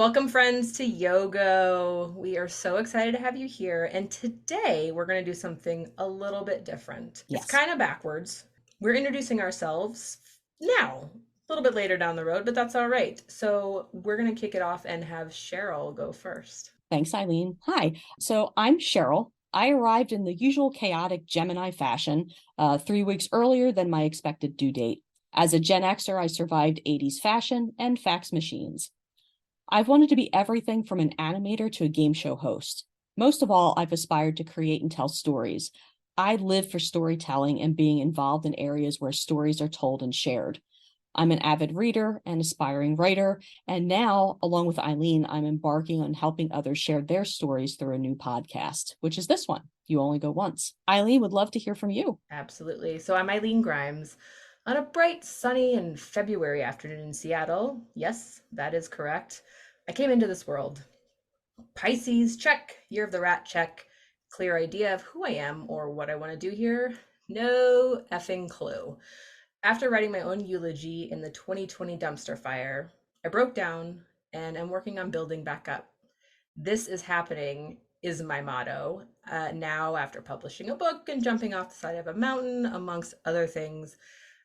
Welcome, friends, to Yogo. We are so excited to have you here. And today we're going to do something a little bit different. It's Yes. kind of backwards. We're introducing ourselves now, a little bit later down the road, but that's all right. So we're going to kick it off and have Cheryl go first. Thanks, Eileen. Hi. So I'm Cheryl. I arrived in the usual chaotic Gemini fashion 3 weeks earlier than my expected due date. As a Gen Xer, I survived 80s fashion and fax machines. I've wanted to be everything from an animator to a game show host. Most of all, I've aspired to create and tell stories. I live for storytelling and being involved in areas where stories are told and shared. I'm an avid reader and aspiring writer, and now, along with Eileen, I'm embarking on helping others share their stories through a new podcast, which is this one, You Only Go Once. Eileen, would love to hear from you. Absolutely. So I'm Eileen Grimes. On a bright, sunny, and February afternoon in Seattle, yes, that is correct, I came into this world. Pisces, check. Year of the rat, check. Clear idea of who I am or what I want to do here? No effing clue. After writing my own eulogy in the 2020 dumpster fire, I broke down and am working on building back up. This is happening is my motto. Now, after publishing a book and jumping off the side of a mountain, amongst other things,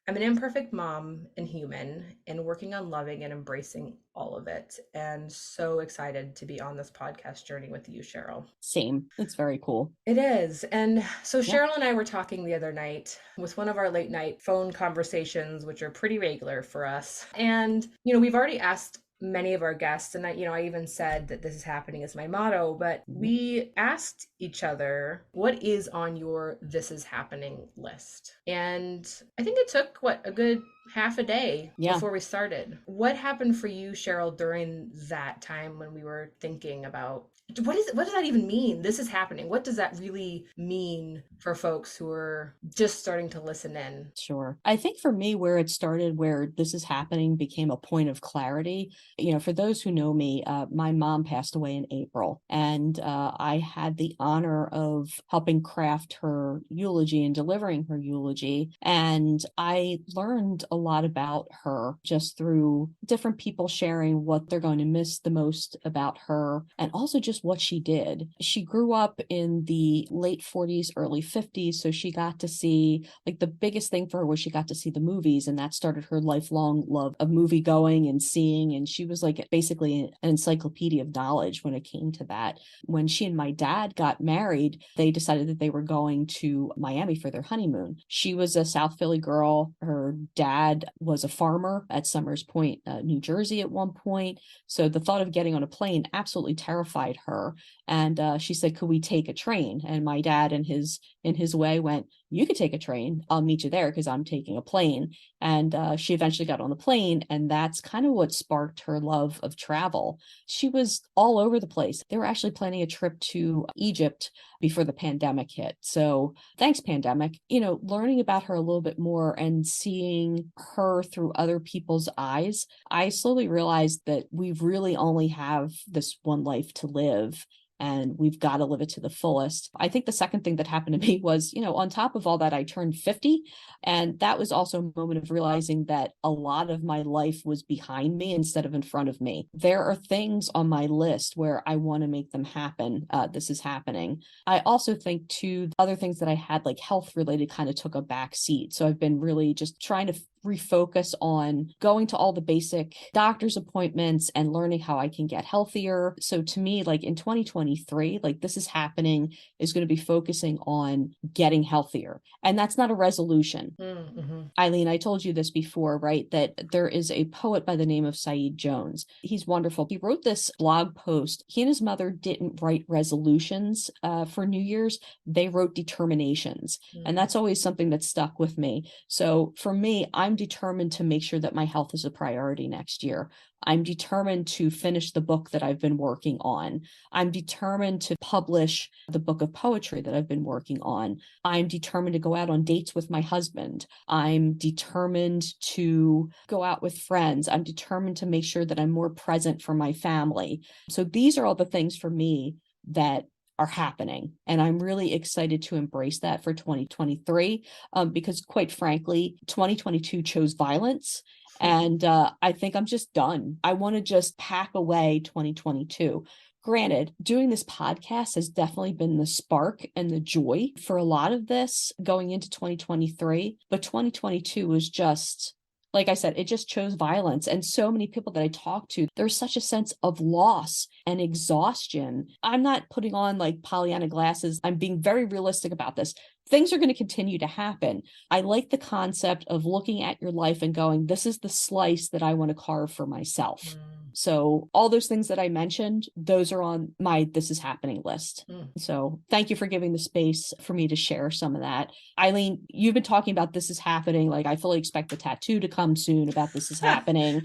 I'm an imperfect mom and human and working on loving and embracing all of it. And so excited to be on this podcast journey with you, Cheryl. Same. It's very cool. It is. And so Yeah. Cheryl and I were talking the other night with one of our late night phone conversations, which are pretty regular for us. And, we've already asked many of our guests, and I even said that this is happening as my motto, but Mhm. we asked each other, what is on your this is happening list? And I think it took a good half a day Yeah. before we started. What happened for you, Cheryl, during that time when we were thinking about what does that even mean? This is happening. What does that really mean for folks who are just starting to listen in? Sure. I think for me, where it started, where this is happening, became a point of clarity. For those who know me, my mom passed away in April, and I had the honor of helping craft her eulogy and delivering her eulogy. And I learned a lot about her just through different people sharing what they're going to miss the most about her, and also just what she did. She grew up in the late 40s, early 50s, so she got to see, like, the biggest thing for her was she got to see the movies, and that started her lifelong love of movie going and seeing. And she was like basically an encyclopedia of knowledge when it came to that. When she and my dad got married, they decided that they were going to Miami for their honeymoon. She was a South Philly girl. Her dad was a farmer at Summers Point, New Jersey at one point. So the thought of getting on a plane absolutely terrified her. And she said, "Could we take a train?" And my dad, in his way, went, "You could take a train. I'll meet you there because I'm taking a plane." And she eventually got on the plane, and that's kind of what sparked her love of travel. She was all over the place. They were actually planning a trip to Egypt before the pandemic hit. So thanks, pandemic. Learning about her a little bit more and seeing her through other people's eyes, I slowly realized that we really only have this one life to live, and we've got to live it to the fullest. I think the second thing that happened to me was, on top of all that, I turned 50. And that was also a moment of realizing that a lot of my life was behind me instead of in front of me. There are things on my list where I want to make them happen. This is happening. I also think, too, other things that I had, like health related, kind of took a back seat. So I've been really just trying to refocus on going to all the basic doctor's appointments and learning how I can get healthier. So to me, like in 2023, like this is happening is going to be focusing on getting healthier. And that's not a resolution. Mm-hmm. Eileen, I told you this before, right? That there is a poet by the name of Saeed Jones. He's wonderful. He wrote this blog post. He and his mother didn't write resolutions for New Year's. They wrote determinations. And that's always something that stuck with me. So for me, I'm determined to make sure that my health is a priority next year. I'm determined to finish the book that I've been working on. I'm determined to publish the book of poetry that I've been working on. I'm determined to go out on dates with my husband. I'm determined to go out with friends. I'm determined to make sure that I'm more present for my family. So these are all the things for me that are happening. And I'm really excited to embrace that for 2023, because quite frankly, 2022 chose violence. And I think I'm just done. I want to just pack away 2022. Granted, doing this podcast has definitely been the spark and the joy for a lot of this going into 2023. But 2022 was just, like I said, it just chose violence. And so many people that I talk to, there's such a sense of loss and exhaustion. I'm not putting on like Pollyanna glasses. I'm being very realistic about this. Things are going to continue to happen. I like the concept of looking at your life and going, this is the slice that I want to carve for myself. So all those things that I mentioned, those are on my this is happening list. So thank you for giving the space for me to share some of that. Eileen, you've been talking about this is happening. Like I fully expect the tattoo to come soon about this is happening.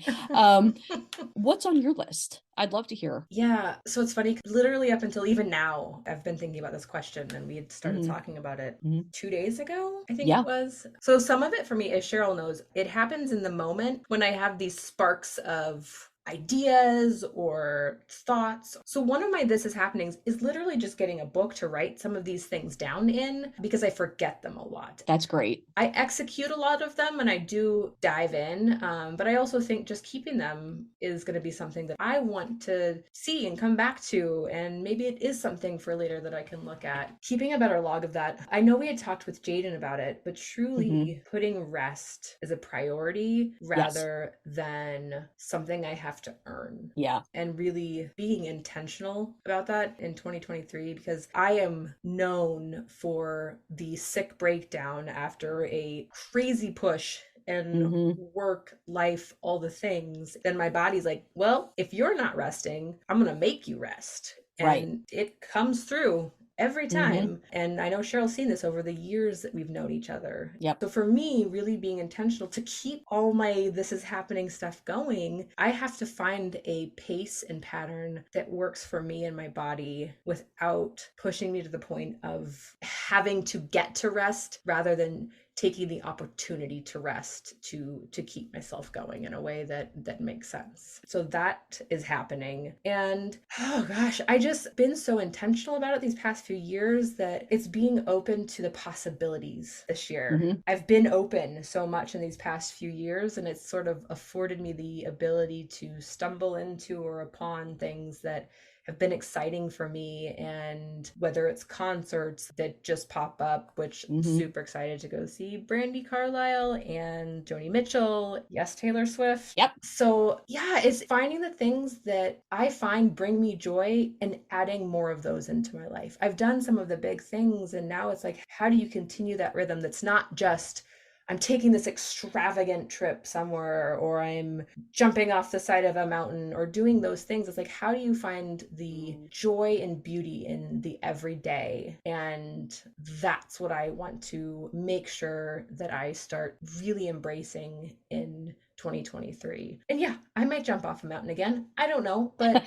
What's on your list? I'd love to hear. Yeah. So it's funny, literally up until even now, I've been thinking about this question and we had started talking about it 2 days ago, I think it was. So some of it for me, as Cheryl knows, it happens in the moment when I have these sparks of ideas or thoughts. So one of my this is happenings is literally just getting a book to write some of these things down in because I forget them a lot. That's great. I execute a lot of them and I do dive in, but I also think just keeping them is going to be something that I want to see and come back to, and maybe it is something for later that I can look at. Keeping a better log of that. I know we had talked with Jaden about it, but truly putting rest as a priority rather than something I have to earn. Yeah. And really being intentional about that in 2023, because I am known for the sick breakdown after a crazy push and work, life, all the things. Then my body's like, well, if you're not resting, I'm going to make you rest. And it comes through every time. And I know Cheryl's seen this over the years that we've known each other. So for me, really being intentional to keep all my this is happening stuff going, I have to find a pace and pattern that works for me and my body without pushing me to the point of having to get to rest rather than taking the opportunity to rest to keep myself going in a way that makes sense. So that is happening. And oh gosh, I just been so intentional about it these past few years that it's being open to the possibilities this year. I've been open so much in these past few years, and it's sort of afforded me the ability to stumble into or upon things that have been exciting for me. And whether it's concerts that just pop up, which I'm super excited to go see Brandy Carlisle and Joni Mitchell. Yes, Taylor Swift. So yeah, it's finding the things that I find bring me joy and adding more of those into my life. I've done some of the big things, and now it's like, how do you continue that rhythm that's not just I'm taking this extravagant trip somewhere, or I'm jumping off the side of a mountain, or doing those things. It's like, how do you find the joy and beauty in the everyday? And that's what I want to make sure that I start really embracing in 2023. And yeah, I might jump off a mountain again. I don't know, but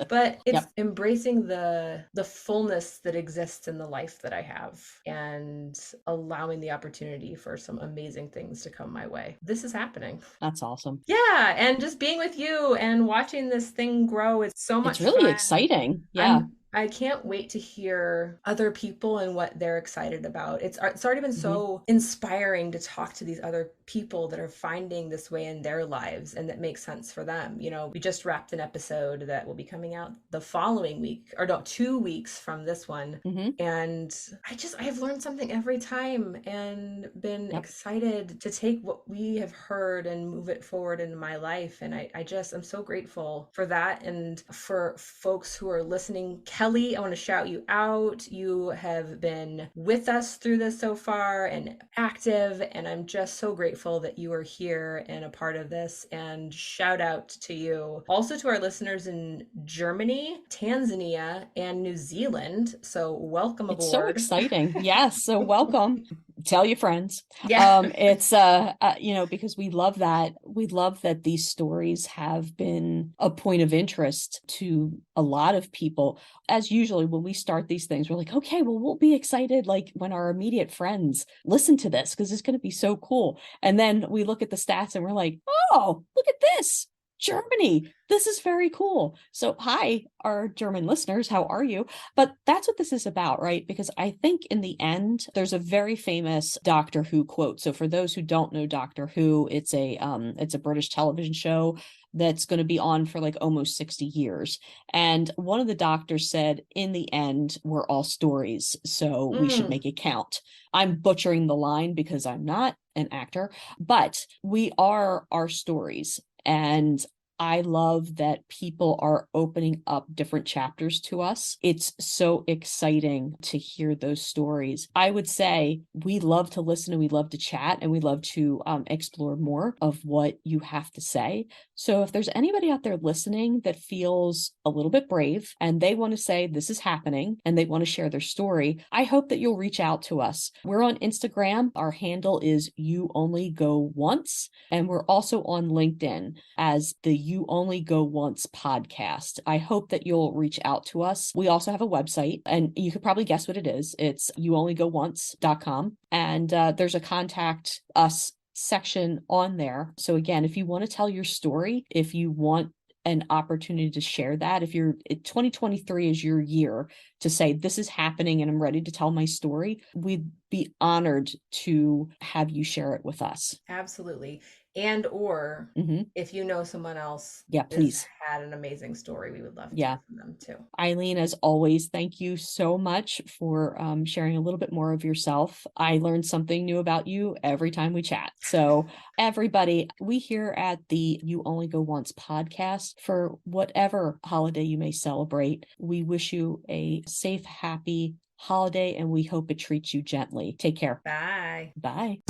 but it's embracing the fullness that exists in the life that I have and allowing the opportunity for some amazing things to come my way. This is happening. That's awesome. Yeah, and just being with you and watching this thing grow, it's so much fun. It's really fun. Exciting. Yeah. I can't wait to hear other people and what they're excited about. It's already been so inspiring to talk to these other people that are finding this way in their lives and that makes sense for them. You know, we just wrapped an episode that will be coming out the following week, or no, 2 weeks from this one. And I have learned something every time and been excited to take what we have heard and move it forward into my life. And I'm so grateful for that. And for folks who are listening, Kelly, I want to shout you out. You have been with us through this so far and active, and I'm just so grateful that you are here and a part of this. And shout out to you. Also to our listeners in Germany, Tanzania, and New Zealand. So welcome aboard. It's so exciting. Yes. So welcome. Tell your friends. It's because we love that these stories have been a point of interest to a lot of people. As usually when we start these things, we're like, okay, well, we'll be excited like when our immediate friends listen to this because it's going to be so cool. And then we look at the stats and we're like, oh, look at this. Germany. This is very cool. So, hi, our German listeners. How are you? But that's what this is about, right? Because I think in the end, there's a very famous Doctor Who quote. So, for those who don't know Doctor Who, it's a British television show that's going to be on for like almost 60 years. And one of the doctors said, in the end, we're all stories. So we should make it count. I'm butchering the line because I'm not an actor, but we are our stories. And I love that people are opening up different chapters to us. It's so exciting to hear those stories. I would say we love to listen and we love to chat and we love to explore more of what you have to say. So if there's anybody out there listening that feels a little bit brave and they want to say this is happening and they want to share their story, I hope that you'll reach out to us. We're on Instagram. Our handle is You Only Go Once. And we're also on LinkedIn as the You Only Go Once podcast. I hope that you'll reach out to us. We also have a website, and you could probably guess what it is. It's youonlygoonce.com. And there's a contact us section on there. So again, if you want to tell your story, if you want an opportunity to share that, if 2023 is your year to say this is happening and I'm ready to tell my story, we'd be honored to have you share it with us. Absolutely. And or if you know someone else please had an amazing story, we would love to hear from them too. Eileen, as always, thank you so much for sharing a little bit more of yourself. I learned something new about you every time we chat. So everybody, we here at the You Only Go Once podcast, for whatever holiday you may celebrate, we wish you a safe, happy holiday, and we hope it treats you gently. Take care. Bye. Bye.